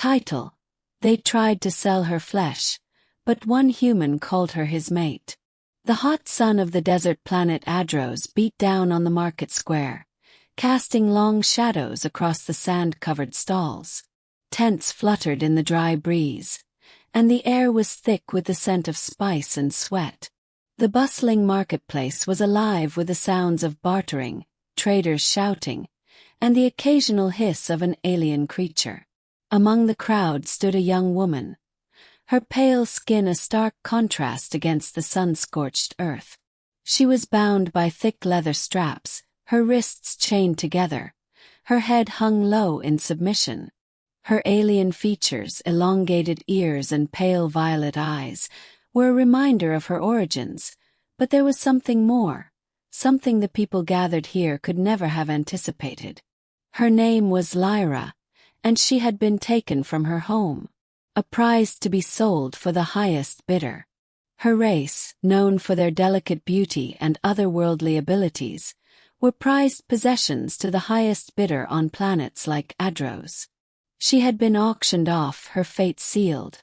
Title: They tried to sell her flesh, but one human called her his mate. The hot sun of the desert planet Adros beat down on the market square, casting long shadows across the sand-covered stalls. Tents fluttered in the dry breeze, and the air was thick with the scent of spice and sweat. The bustling marketplace was alive with the sounds of bartering, traders shouting, and the occasional hiss of an alien creature. Among the crowd stood a young woman, her pale skin a stark contrast against the sun-scorched earth. She was bound by thick leather straps, her wrists chained together, her head hung low in submission. Her alien features, elongated ears and pale violet eyes, were a reminder of her origins, but there was something more, something the people gathered here could never have anticipated. Her name was Lyra, and she had been taken from her home, a prize to be sold for the highest bidder. Her race, known for their delicate beauty and otherworldly abilities, were prized possessions to the highest bidder on planets like Adros. She had been auctioned off, her fate sealed,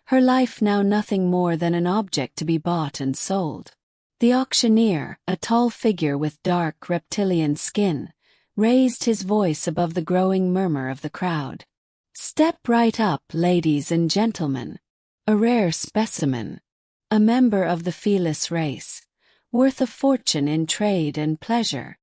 her life now nothing more than an object to be bought and sold. The auctioneer, a tall figure with dark reptilian skin, raised his voice above the growing murmur of the crowd. "Step right up, ladies and gentlemen. A rare specimen. A member of the Felis race, worth a fortune in trade and pleasure."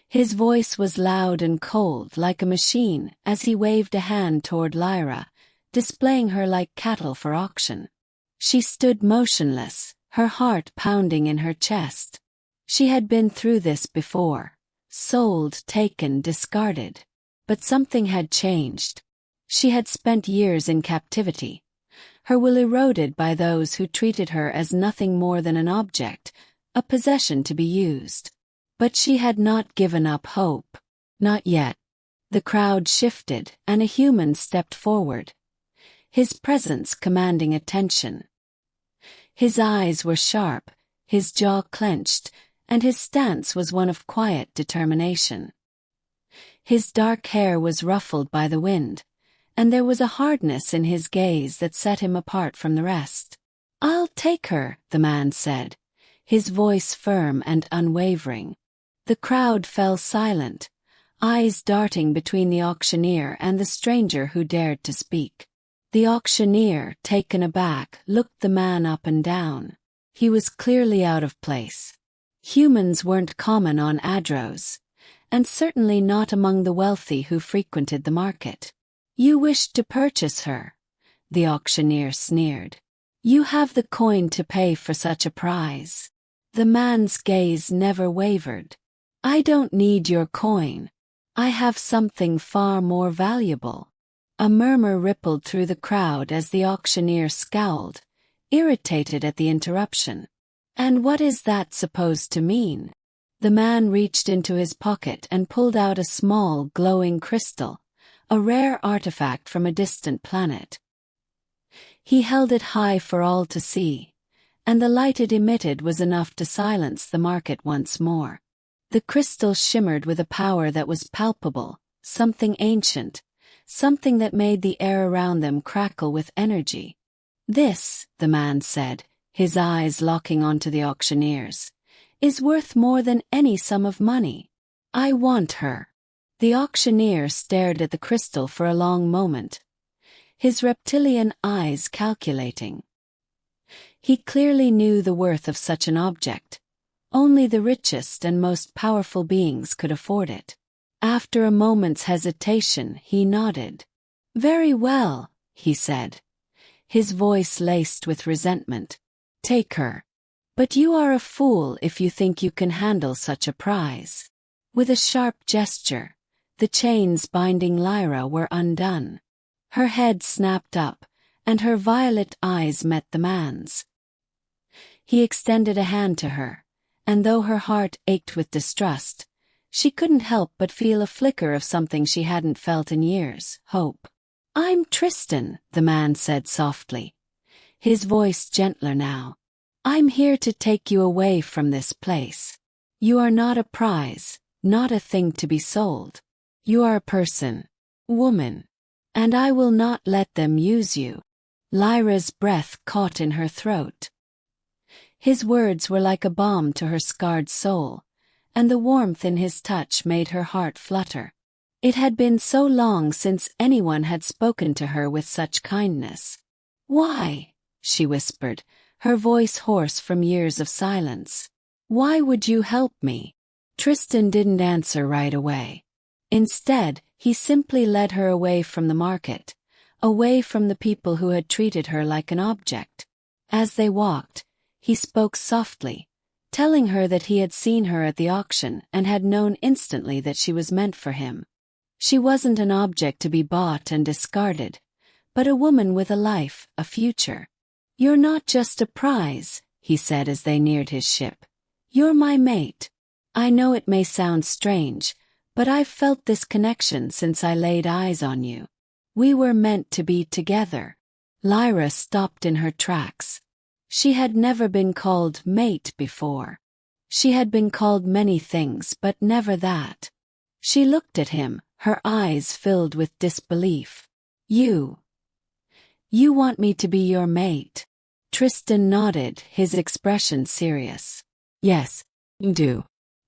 His voice was loud and cold like a machine as he waved a hand toward Lyra, displaying her like cattle for auction. She stood motionless, her heart pounding in her chest. She had been through this before, sold, taken, discarded. But something had changed. She had spent years in captivity, her will eroded by those who treated her as nothing more than an object, a possession to be used. But she had not given up hope. Not yet. The crowd shifted, and a human stepped forward, his presence commanding attention. His eyes were sharp, his jaw clenched, and his stance was one of quiet determination. His dark hair was ruffled by the wind, and there was a hardness in his gaze that set him apart from the rest. "I'll take her," the man said, his voice firm and unwavering. The crowd fell silent, eyes darting between the auctioneer and the stranger who dared to speak. The auctioneer, taken aback, looked the man up and down. He was clearly out of place. Humans weren't common on Adros, and certainly not among the wealthy who frequented the market. "You wished to purchase her," the auctioneer sneered. "You have the coin to pay for such a prize." The man's gaze never wavered. "I don't need your coin. I have something far more valuable." A murmur rippled through the crowd as the auctioneer scowled, irritated at the interruption. "And what is that supposed to mean?" The man reached into his pocket and pulled out a small, glowing crystal, a rare artifact from a distant planet. He held it high for all to see, and the light it emitted was enough to silence the market once more. The crystal shimmered with a power that was palpable, something ancient, something that made the air around them crackle with energy. "This," the man said, his eyes locking onto the auctioneer's, "is worth more than any sum of money. I want her." The auctioneer stared at the crystal for a long moment, his reptilian eyes calculating. He clearly knew the worth of such an object. Only the richest and most powerful beings could afford it. After a moment's hesitation, he nodded. "Very well," he said, his voice laced with resentment. "Take her. But you are a fool if you think you can handle such a prize." With a sharp gesture, the chains binding Lyra were undone. Her head snapped up, and her violet eyes met the man's. He extended a hand to her, and though her heart ached with distrust, she couldn't help but feel a flicker of something she hadn't felt in years: hope. "I'm Tristan," the man said softly, his voice gentler now. "I'm here to take you away from this place. You are not a prize, not a thing to be sold. You are a person, woman, And I will not let them use you. Lyra's breath caught in her throat. His words were like a balm to her scarred soul, and the warmth in his touch made her heart flutter. It had been so long since anyone had spoken to her with such kindness. "Why?" she whispered, her voice hoarse from years of silence. "Why would you help me?" Tristan didn't answer right away. Instead, he simply led her away from the market, away from the people who had treated her like an object. As they walked, he spoke softly, telling her that he had seen her at the auction and had known instantly that she was meant for him. She wasn't an object to be bought and discarded, but a woman with a life, a future. "You're not just a prize," he said as they neared his ship. "You're my mate. I know it may sound strange, but I've felt this connection since I laid eyes on you. We were meant to be together." Lyra stopped in her tracks. She had never been called mate before. She had been called many things, but never that. She looked at him, her eyes filled with disbelief. You want me to be your mate?" Tristan nodded, his expression serious. "Yes, you do.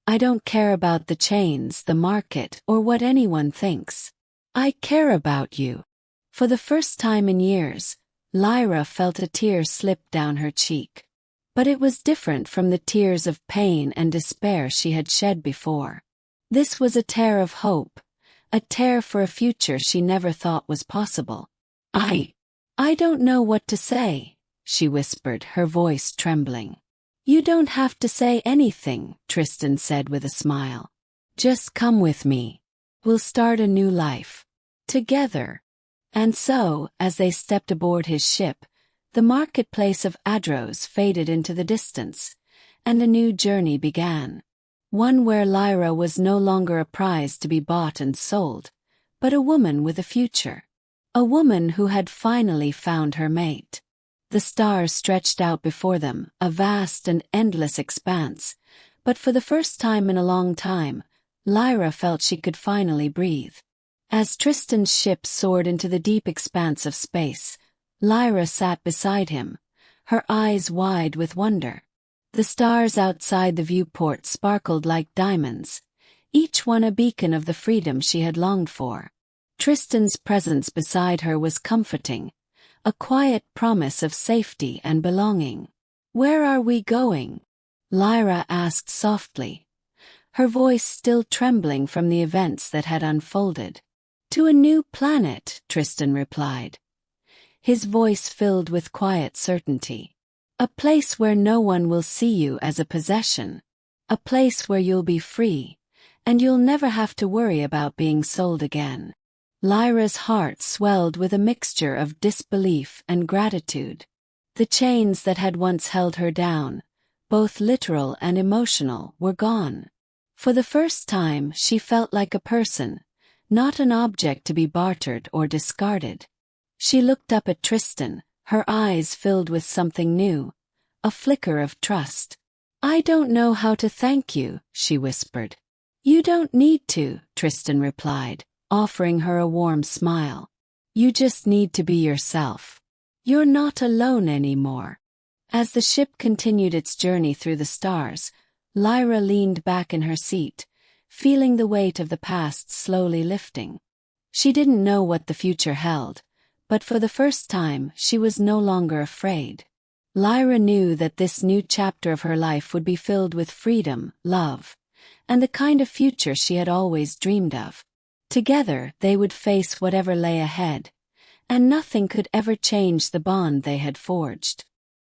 I don't care about the chains, the market, or what anyone thinks. I care about you." For the first time in years, Lyra felt a tear slip down her cheek. But it was different from the tears of pain and despair she had shed before. This was a tear of hope, a tear for a future she never thought was possible. I don't know what to say," she whispered, her voice trembling. "You don't have to say anything," Tristan said with a smile. "Just come with me. We'll start a new life. Together." And so, as they stepped aboard his ship, the marketplace of Adros faded into the distance, and a new journey began. One where Lyra was no longer a prize to be bought and sold, but a woman with a future. A woman who had finally found her mate. The stars stretched out before them, a vast and endless expanse, but for the first time in a long time, Lyra felt she could finally breathe. As Tristan's ship soared into the deep expanse of space, Lyra sat beside him, her eyes wide with wonder. The stars outside the viewport sparkled like diamonds, each one a beacon of the freedom she had longed for. Tristan's presence beside her was comforting, a quiet promise of safety and belonging. "Where are we going?" Lyra asked softly, her voice still trembling from the events that had unfolded. "To a new planet," Tristan replied, his voice filled with quiet certainty. "A place where no one will see you as a possession. A place where you'll be free, and you'll never have to worry about being sold again." Lyra's heart swelled with a mixture of disbelief and gratitude. The chains that had once held her down, both literal and emotional, were gone. For the first time she felt like a person, not an object to be bartered or discarded. She looked up at Tristan, her eyes filled with something new, a flicker of trust. "I don't know how to thank you," she whispered. "You don't need to," Tristan replied, offering her a warm smile. "You just need to be yourself. You're not alone anymore." As the ship continued its journey through the stars, Lyra leaned back in her seat, feeling the weight of the past slowly lifting. She didn't know what the future held, but for the first time she was no longer afraid. Lyra knew that this new chapter of her life would be filled with freedom, love, and the kind of future she had always dreamed of. Together they would face whatever lay ahead, and nothing could ever change the bond they had forged.